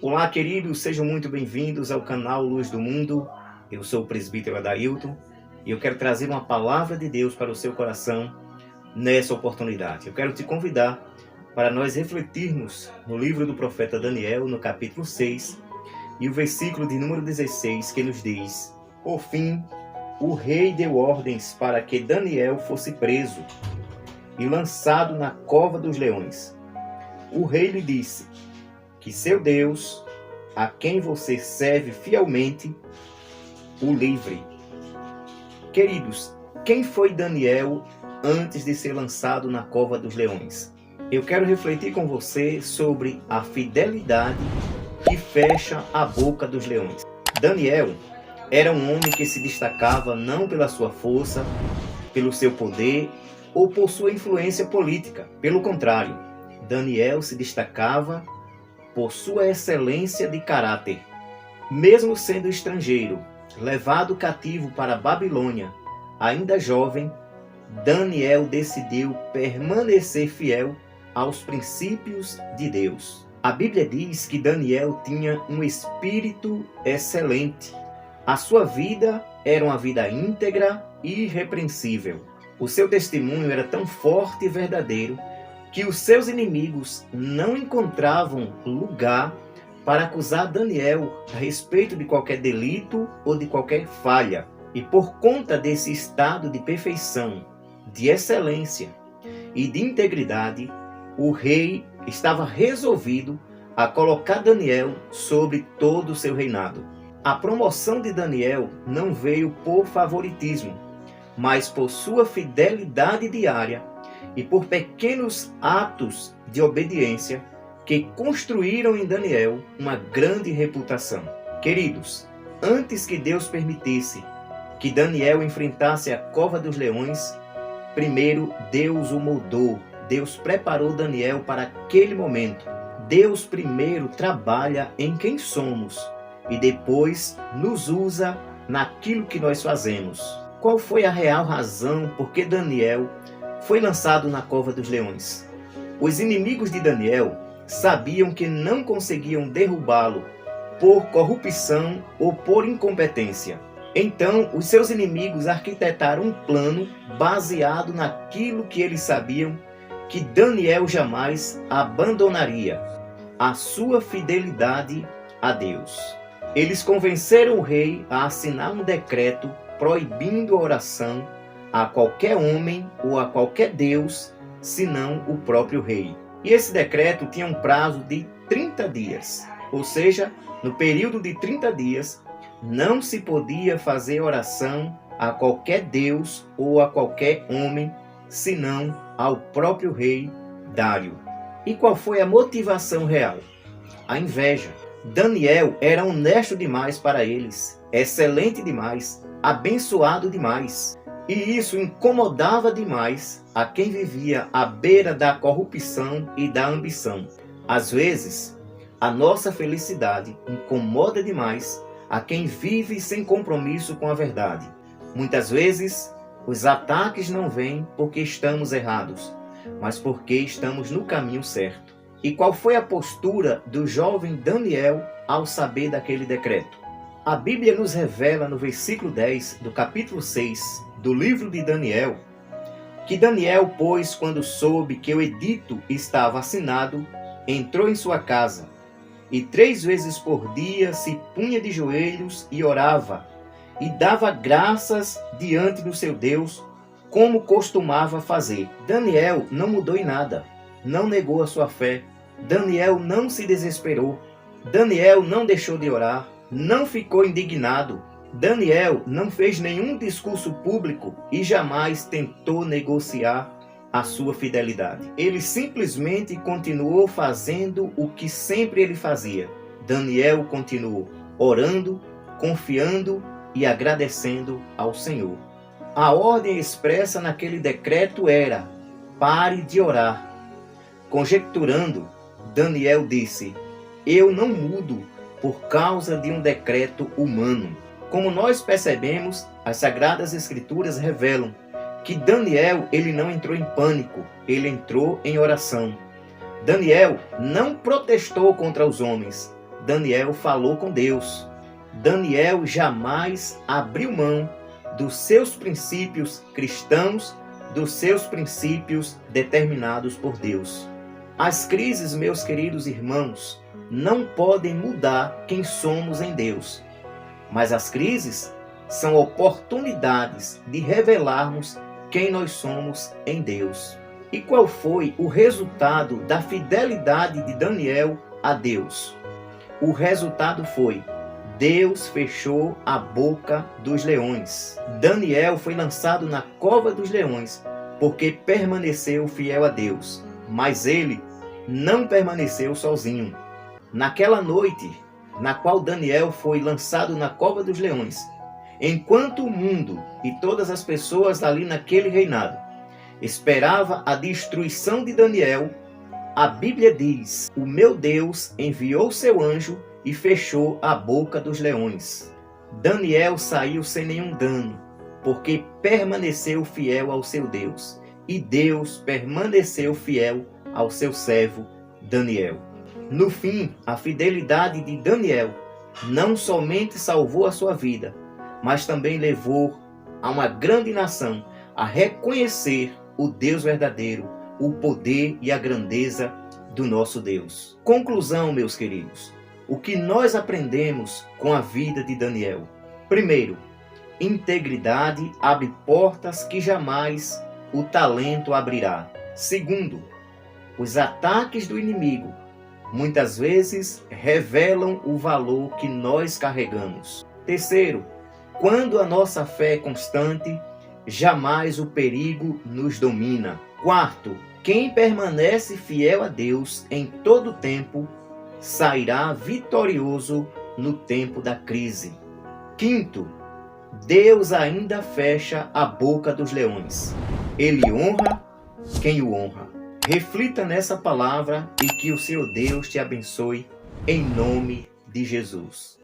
Olá, queridos, sejam muito bem-vindos ao canal Luz do Mundo. Eu sou o presbítero Adailton e eu quero trazer uma palavra de Deus para o seu coração nessa oportunidade. Eu quero te convidar para nós refletirmos no livro do profeta Daniel, no capítulo 6, e o versículo de número 16, que nos diz: Por fim, o rei deu ordens para que Daniel fosse preso e lançado na cova dos leões. O rei lhe disse que seu Deus, a quem você serve fielmente, o livre. Queridos, quem foi Daniel antes de ser lançado na cova dos leões? Eu quero refletir com você sobre a fidelidade que fecha a boca dos leões. Daniel era um homem que se destacava não pela sua força, pelo seu poder ou por sua influência política. Pelo contrário, Daniel se destacava por sua excelência de caráter. Mesmo sendo estrangeiro, levado cativo para a Babilônia, ainda jovem, Daniel decidiu permanecer fiel aos princípios de Deus. A Bíblia diz que Daniel tinha um espírito excelente. A sua vida era uma vida íntegra e irrepreensível. O seu testemunho era tão forte e verdadeiro que os seus inimigos não encontravam lugar para acusar Daniel a respeito de qualquer delito ou de qualquer falha. E por conta desse estado de perfeição, de excelência e de integridade, o rei estava resolvido a colocar Daniel sobre todo o seu reinado. A promoção de Daniel não veio por favoritismo, mas por sua fidelidade diária e por pequenos atos de obediência que construíram em Daniel uma grande reputação. Queridos, antes que Deus permitisse que Daniel enfrentasse a cova dos leões, primeiro Deus o moldou, Deus preparou Daniel para aquele momento. Deus primeiro trabalha em quem somos e depois nos usa naquilo que nós fazemos. Qual foi a real razão por que Daniel foi lançado na cova dos leões? Os inimigos de Daniel sabiam que não conseguiam derrubá-lo por corrupção ou por incompetência. Então, os seus inimigos arquitetaram um plano baseado naquilo que eles sabiam que Daniel jamais abandonaria: a sua fidelidade a Deus. Eles convenceram o rei a assinar um decreto proibindo a oração a qualquer homem ou a qualquer Deus, senão o próprio rei. E esse decreto tinha um prazo de 30 dias. Ou seja, no período de 30 dias, não se podia fazer oração a qualquer Deus ou a qualquer homem, senão ao próprio rei Dário. E qual foi a motivação real? A inveja. Daniel era honesto demais para eles, excelente demais, abençoado demais. E isso incomodava demais a quem vivia à beira da corrupção e da ambição. Às vezes, a nossa felicidade incomoda demais a quem vive sem compromisso com a verdade. Muitas vezes, os ataques não vêm porque estamos errados, mas porque estamos no caminho certo. E qual foi a postura do jovem Daniel ao saber daquele decreto? A Bíblia nos revela no versículo 10 do capítulo 6 do livro de Daniel, que Daniel, pois, quando soube que o edito estava assinado, entrou em sua casa e 3 vezes por dia se punha de joelhos e orava e dava graças diante do seu Deus, como costumava fazer. Daniel não mudou em nada, não negou a sua fé. Daniel não se desesperou. Daniel não deixou de orar, não ficou indignado. Daniel não fez nenhum discurso público e jamais tentou negociar a sua fidelidade. Ele simplesmente continuou fazendo o que sempre ele fazia. Daniel continuou orando, confiando e agradecendo ao Senhor. A ordem expressa naquele decreto era: pare de orar. Conjecturando, Daniel disse: eu não mudo por causa de um decreto humano. Como nós percebemos, as Sagradas Escrituras revelam que Daniel ele não entrou em pânico, ele entrou em oração. Daniel não protestou contra os homens. Daniel falou com Deus. Daniel jamais abriu mão dos seus princípios cristãos, dos seus princípios determinados por Deus. As crises, meus queridos irmãos, não podem mudar quem somos em Deus, mas as crises são oportunidades de revelarmos quem nós somos em Deus. E qual foi o resultado da fidelidade de Daniel a Deus? O resultado foi: Deus fechou a boca dos leões. Daniel foi lançado na cova dos leões porque permaneceu fiel a Deus. Mas ele não permaneceu sozinho. Naquela noite, na qual Daniel foi lançado na cova dos leões, enquanto o mundo e todas as pessoas ali naquele reinado esperava a destruição de Daniel, a Bíblia diz: o meu Deus enviou seu anjo e fechou a boca dos leões. Daniel saiu sem nenhum dano, porque permaneceu fiel ao seu Deus, e Deus permaneceu fiel ao seu servo Daniel. No fim, a fidelidade de Daniel não somente salvou a sua vida, mas também levou a uma grande nação a reconhecer o Deus verdadeiro, o poder e a grandeza do nosso Deus. Conclusão, meus queridos, o que nós aprendemos com a vida de Daniel? Primeiro, integridade abre portas que jamais o talento abrirá. Segundo, os ataques do inimigo muitas vezes revelam o valor que nós carregamos. Terceiro, quando a nossa fé é constante, jamais o perigo nos domina. Quarto, quem permanece fiel a Deus em todo tempo sairá vitorioso no tempo da crise. Quinto, Deus ainda fecha a boca dos leões. Ele honra quem o honra. Reflita nessa palavra e que o seu Deus te abençoe em nome de Jesus.